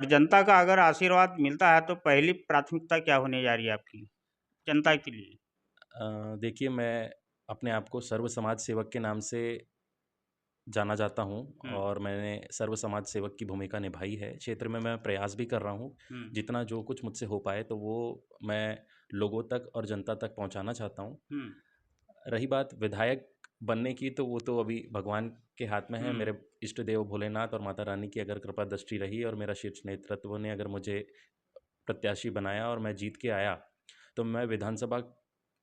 और जनता का अगर आशीर्वाद मिलता है तो पहली प्राथमिकता क्या होने जा रही है आपकी, जनता के लिए? देखिए, मैं अपने आप को सर्व समाज सेवक के नाम से जाना जाता हूँ हुँ, और मैंने सर्व समाज सेवक की भूमिका निभाई है। क्षेत्र में मैं प्रयास भी कर रहा हूँ, हुँ, जितना जो कुछ मुझसे हो पाए तो वो मैं लोगों तक और जनता तक पहुँचाना चाहता हूँ। हुँ, रही बात विधायक बनने की, तो वो तो अभी भगवान के हाथ में है। हुँ, मेरे इष्ट देव भोलेनाथ और माता रानी की अगर कृपा दृष्टि रही और मेरा शीर्ष नेतृत्व ने अगर मुझे प्रत्याशी बनाया और मैं जीत के आया, तो मैं विधानसभा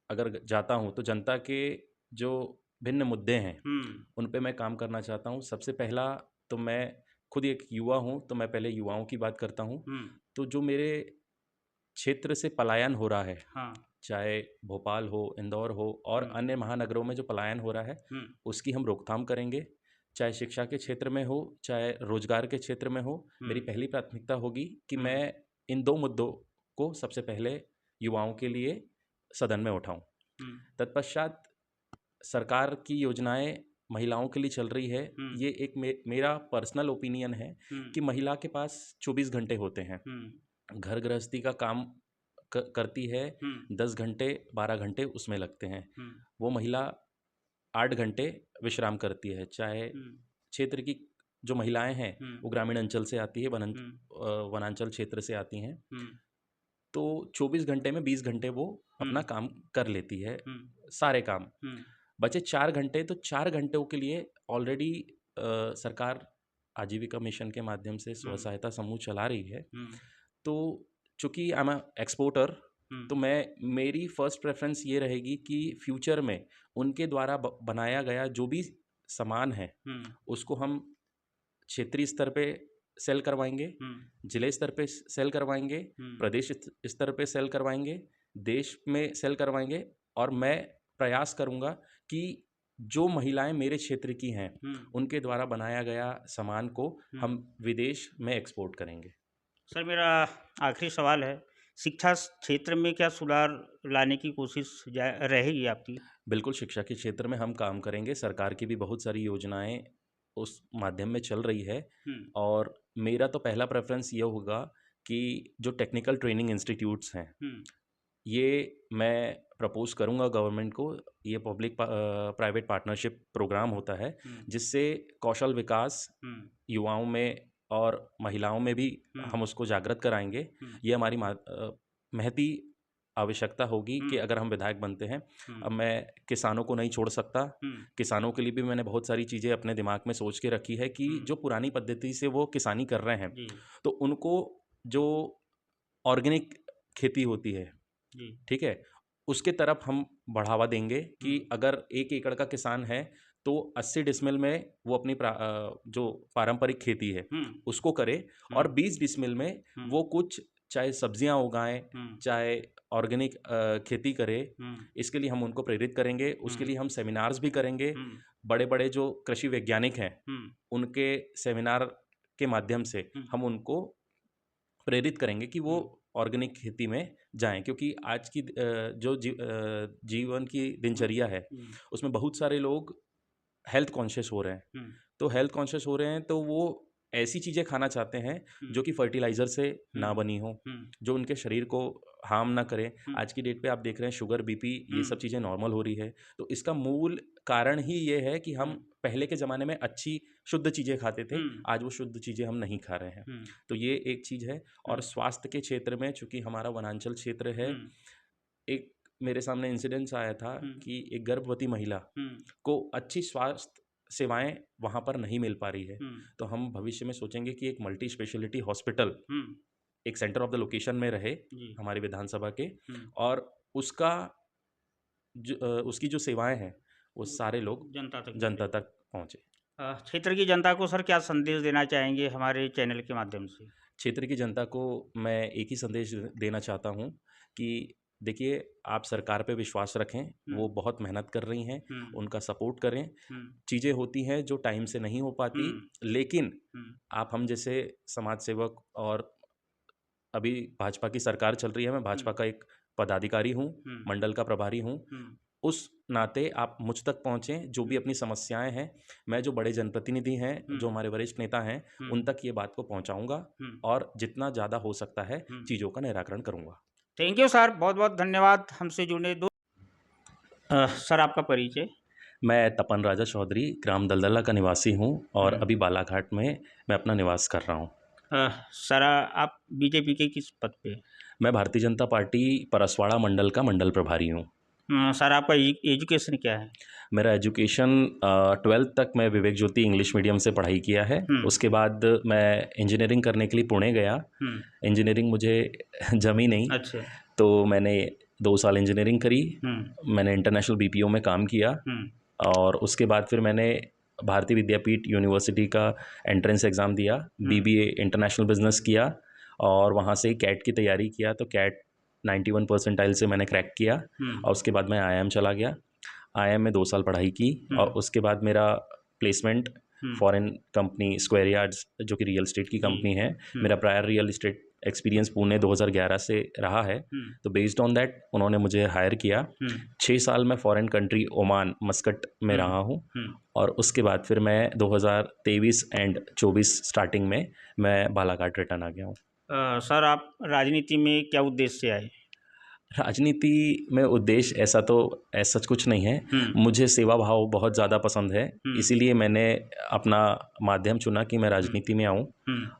अगर जाता हूँ, तो जनता के जो भिन्न मुद्दे हैं, हुँ, उन पे मैं काम करना चाहता हूँ। सबसे पहला तो मैं खुद एक युवा हूँ, तो मैं पहले युवाओं की बात करता हूँ। हुँ, तो जो मेरे क्षेत्र से पलायन हो रहा है, हाँ, चाहे भोपाल हो, इंदौर हो और हुँ, अन्य महानगरों में जो पलायन हो रहा है, हुँ, उसकी हम रोकथाम करेंगे। चाहे शिक्षा के क्षेत्र में हो, चाहे रोज़गार के क्षेत्र में हो, हुँ, मेरी पहली प्राथमिकता होगी कि हुँ, मैं इन 2 मुद्दों को सबसे पहले युवाओं के लिए सदन में उठाऊँ। हुँ, तत्पश्चात सरकार की योजनाएँ महिलाओं के लिए चल रही है। हुँ, ये एक मेरा पर्सनल ओपिनियन है हुँ, कि महिला के पास 24 घंटे होते हैं। हुँ, घर गृहस्थी का काम करती है, हुँ, 10 घंटे 12 घंटे उसमें लगते हैं। हुँ, वो महिला 8 घंटे विश्राम करती है, चाहे हुँ, क्षेत्र की जो महिलाएँ हैं, हुँ, वो ग्रामीण अंचल से आती है, हुँ, वनांचल क्षेत्र से आती हैं। हुँ, तो 24 घंटे में 20 घंटे वो हुँ, अपना काम कर लेती है, हुँ, सारे काम। हुँ, बचे 4 घंटे, तो 4 घंटों के लिए ऑलरेडी सरकार आजीविका मिशन के माध्यम से हुँ, स्व-सहायता समूह चला रही है। हुँ, तो चूँकि आई एम अ एक्सपोर्टर, हुँ, तो मेरी फर्स्ट प्रेफ़रेंस ये रहेगी कि फ्यूचर में उनके द्वारा बनाया गया जो भी सामान है, हुँ, उसको हम क्षेत्रीय स्तर पे सेल करवाएँगे, हुँ, जिले स्तर पे सेल करवाएँगे, हुँ, प्रदेश स्तर पे सेल करवाएँगे, देश में सेल करवाएँगे और मैं प्रयास करूँगा कि जो महिलाएँ मेरे क्षेत्र की हैं, हुँ, उनके द्वारा बनाया गया सामान को हुँ। हम विदेश में एक्सपोर्ट करेंगे। सर मेरा आखिरी सवाल है, शिक्षा क्षेत्र में क्या सुधार लाने की कोशिश रहेगी आपकी? बिल्कुल, शिक्षा के क्षेत्र में हम काम करेंगे, सरकार की भी बहुत सारी योजनाएँ उस माध्यम में चल रही है हुँ, और मेरा तो पहला प्रेफ़रेंस ये होगा कि जो टेक्निकल ट्रेनिंग इंस्टीट्यूट्स हैं, हुँ, ये मैं प्रपोज़ करूँगा गवर्नमेंट को। ये प्राइवेट पार्टनरशिप प्रोग्राम होता है, हुँ, जिससे कौशल विकास हुँ, युवाओं में और महिलाओं में भी हुँ, हम उसको जागृत कराएँगे। हुँ, ये हमारी महती आवश्यकता होगी हुँ, कि अगर हम विधायक बनते हैं। हुँ, अब मैं किसानों को नहीं छोड़ सकता। हुँ, किसानों के लिए भी मैंने बहुत सारी चीज़ें अपने दिमाग में सोच के रखी है कि हुँ, जो पुरानी पद्धति से वो किसानी कर रहे हैं, जी, तो उनको जो ऑर्गेनिक खेती होती है, जी, ठीक है? उसके तरफ हम बढ़ावा देंगे हुँ, कि अगर 1 एकड़ का किसान है, तो 80 डिसमिल में वो अपनी जो पारंपरिक खेती है, हुँ, उसको करे हुँ, और 20 डिसमिल में हुँ, वो कुछ चाहे सब्जियाँ उगाएँ, हुँ, चाहे ऑर्गेनिक खेती करे। हुँ, इसके लिए हम उनको प्रेरित करेंगे, हुँ, उसके लिए हम सेमिनार्स भी करेंगे। हुँ, बड़े-बड़े जो कृषि वैज्ञानिक हैं, हुँ, उनके सेमिनार के माध्यम से हुँ, हम उनको प्रेरित करेंगे कि वो हुँ, ऑर्गेनिक खेती में जाएँ, क्योंकि आज की जीवन की हुँ, दिनचर्या है, हुँ, उसमें बहुत सारे लोग हेल्थ कॉन्शियस हो रहे हैं। हुँ, तो हेल्थ कॉन्शियस हो रहे हैं, तो वो ऐसी चीज़ें खाना चाहते हैं हुँ, जो कि फर्टिलाइज़र से हुँ, ना बनी हों, हुँ, जो उनके शरीर को हार्म ना करें। हुँ, आज की डेट पे आप देख रहे हैं शुगर, बीपी ये हुँ, सब चीज़ें नॉर्मल हो रही है। तो इसका मूल कारण ही ये है कि हुँ, हम पहले के ज़माने में अच्छी शुद्ध चीज़ें खाते थे, हुँ, आज वो शुद्ध चीज़ें हम नहीं खा रहे हैं। हुँ, तो ये एक चीज़ है हुँ, और स्वास्थ्य के क्षेत्र में चूँकि हमारा वनांचल क्षेत्र है, हुँ, एक मेरे सामने इंसिडेंस आया था हुँ, कि एक गर्भवती महिला हुँ, को अच्छी स्वास्थ्य सेवाएँ वहाँ पर नहीं मिल पा रही है। हुँ, तो हम भविष्य में सोचेंगे कि एक मल्टी स्पेशलिटी हॉस्पिटल हुँ, एक सेंटर ऑफ द लोकेशन में रहे, जी, हमारी विधानसभा के, हुँ, और उसका उसकी जो सेवाएँ हैं, वो वो सारे लोग जनता तक जनता पहुँचे। तक पहुँचे। क्षेत्र की जनता को सर क्या संदेश देना चाहेंगे हमारे चैनल के माध्यम से? क्षेत्र की जनता को मैं एक ही संदेश देना चाहता हूँ कि देखिए, आप सरकार पे विश्वास रखें, हुँ, वो बहुत मेहनत कर रही हैं, हुँ, उनका सपोर्ट करें। हुँ, चीज़ें होती हैं जो टाइम से नहीं हो हुँ, पाती, लेकिन हुँ, आप हम जैसे समाज सेवक, और अभी भाजपा की सरकार चल रही है, मैं हुँ, भाजपा का एक पदाधिकारी हूँ, हुँ, मंडल का प्रभारी हूँ। हुँ, उस नाते आप मुझ तक पहुँचें, जो भी अपनी समस्याएँ हैं, मैं जो बड़े जनप्रतिनिधि हैं, जो हमारे वरिष्ठ नेता हैं, उन तक ये बात को पहुँचाऊँगा और जितना ज़्यादा हो सकता है, चीज़ों का निराकरण करूँगा। थैंक यू सर, बहुत-बहुत धन्यवाद हमसे जुड़ने सर आपका परिचय? मैं तपन राजा चौधरी, ग्राम दलदला का निवासी हूँ और हुँ। अभी बालाघाट में मैं अपना निवास कर रहा हूँ। सर आप बीजेपी के किस पद पे? मैं भारतीय जनता पार्टी परसवाड़ा मंडल का मंडल प्रभारी हूँ। सर आपका एजुकेशन क्या है? मेरा एजुकेशन 12th तक मैं विवेक ज्योति इंग्लिश मीडियम से पढ़ाई किया है। उसके बाद मैं इंजीनियरिंग करने के लिए पुणे गया। इंजीनियरिंग मुझे जमी नहीं, अच्छा। तो मैंने 2 साल इंजीनियरिंग करी। मैंने इंटरनेशनल बीपीओ में काम किया और उसके बाद फिर मैंने भारतीय विद्यापीठ यूनिवर्सिटी का एंट्रेंस एग्ज़ाम दिया, बीबीए इंटरनेशनल बिज़नेस किया और वहाँ से कैट की तैयारी किया, तो कैट 91 परसेंटाइल से मैंने क्रैक किया और उसके बाद मैं आईआईएम चला गया। आईआईएम में 2 साल पढ़ाई की और उसके बाद मेरा placement foreign company square yards, जो कि रियल एस्टेट की कंपनी है, मेरा prior real estate experience Pune 2011 से रहा है। तो बेस्ड ऑन दैट उन्होंने मुझे हायर किया। 6 साल मैं फॉरेन कंट्री ओमान मस्कट में रहा हूँ और उसके बाद फिर मैं 2023 एंड 24 स्टार्टिंग में मैं बालाघाट रिटर्न आ गया हूँ। सर आप राजनीति में क्या उद्देश्य से आए? राजनीति में उद्देश्य ऐसा तो ऐसा कुछ नहीं है। मुझे सेवा भाव बहुत ज़्यादा पसंद है, इसीलिए मैंने अपना माध्यम चुना कि मैं राजनीति में आऊँ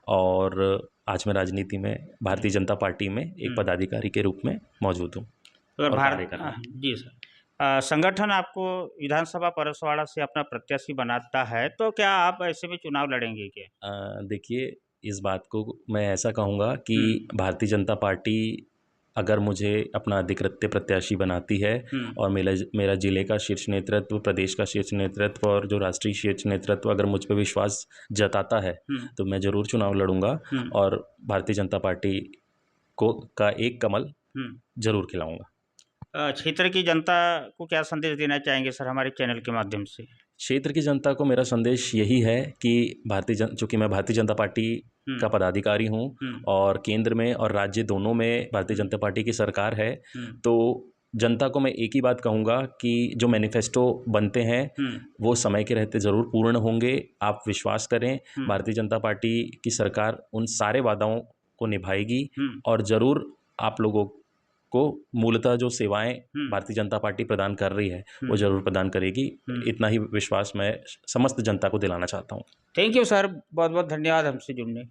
और आज मैं राजनीति में भारतीय जनता पार्टी में एक पदाधिकारी के रूप में मौजूद हूँ और कार्य कर रहा हूँ। जी सर, संगठन आपको विधानसभा परसवाड़ा से अपना प्रत्याशी बनाता है, तो क्या आप ऐसे में चुनाव लड़ेंगे क्या? देखिए, इस बात को मैं ऐसा कहूँगा कि भारतीय जनता पार्टी अगर मुझे अपना अधिकृत प्रत्याशी बनाती है और मेरा ज़िले का शीर्ष नेतृत्व, प्रदेश का शीर्ष नेतृत्व और जो राष्ट्रीय शीर्ष नेतृत्व अगर मुझ पे विश्वास जताता है, तो मैं ज़रूर चुनाव लड़ूंगा और भारतीय जनता पार्टी का एक कमल ज़रूर खिलाऊंगा। क्षेत्र की जनता को क्या संदेश देना चाहेंगे सर हमारे चैनल के माध्यम से? क्षेत्र की जनता को मेरा संदेश यही है कि चूँकि मैं भारतीय जनता पार्टी का पदाधिकारी हूँ और केंद्र में और राज्य दोनों में भारतीय जनता पार्टी की सरकार है, तो जनता को मैं एक ही बात कहूँगा कि जो मैनिफेस्टो बनते हैं वो समय के रहते ज़रूर पूर्ण होंगे। आप विश्वास करें, भारतीय जनता पार्टी की सरकार उन सारे वादाओं को निभाएगी और ज़रूर आप लोगों को मूलतः जो सेवाएं भारतीय जनता पार्टी प्रदान कर रही है वो ज़रूर प्रदान करेगी। इतना ही विश्वास मैं समस्त जनता को दिलाना चाहता हूँ। थैंक यू सर, बहुत-बहुत धन्यवाद हमसे जुड़ने